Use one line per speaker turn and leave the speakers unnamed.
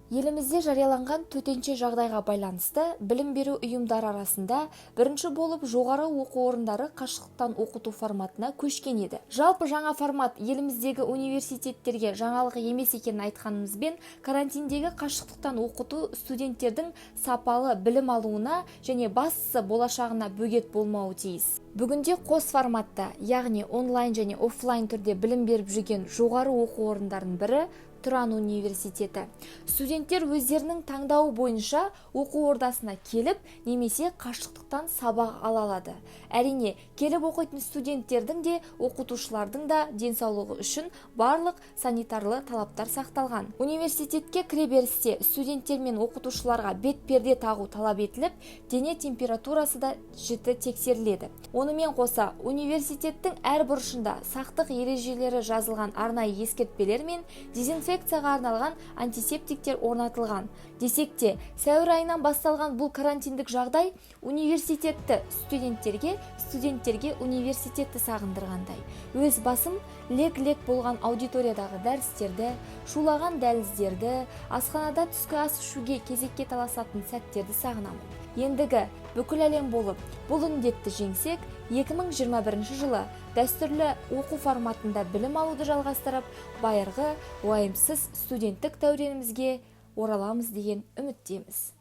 Елімізде жарияланған төтенше жағдайға байланысты білім беру ұйымдары арасында бірінші болып жоғары оқу орындары қашықтықтан оқыту форматына көшкен еді. Жалпы жаңа формат еліміздегі университеттерге жаңалық емес екенін айтқанымызбен, карантиндегі қашықтықтан оқыту студенттердің сапалы білім алуына және бастысы болашағына бөгет болмауы тиіс. Бүгінде қос форматта, яғни онлайн және офлайн түрде білім беріп жүрген жоғары оқу орындарының бірі Тұран университеті. Студенттер өздерінің таңдауы бойынша оқу ордасына келіп, немесе қашықтықтан сабақ ала алады. Әрине, келіп оқитын студенттердің де, оқытушылардың да денсаулығы үшін барлық санитарлы талаптар сақталған. Университетке кіреберісте студенттер мен оқытушыларға бетперде тағу талап етіліп, дене температурасы да жіті тексеріледі. Онымен қоса, университеттің әр бұрышында сақтық ережелері жазылған арнайы ескертпелер мен дезинфекцияға арналған антисептиктер орнатылған. Десек те, сәуір айынан басталған бұл карантиндік жағдай университетті студенттерге университетті сағындырғандай. Өз басым лек-лек болған аудиториядағы дәрістерді, шулаған дәліздерді, асханада түскі ас ішуге кезекке таласатын сәттерді сағынамын. Ендігі бүкіл әлем болып, бұл індетті жеңсек, 2021 жылы дәстүрлі оқу форматында білім алуды жалғастырып, байырғы, уайымсыз студенттік дәуренімізге ораламыз деген үміттеміз.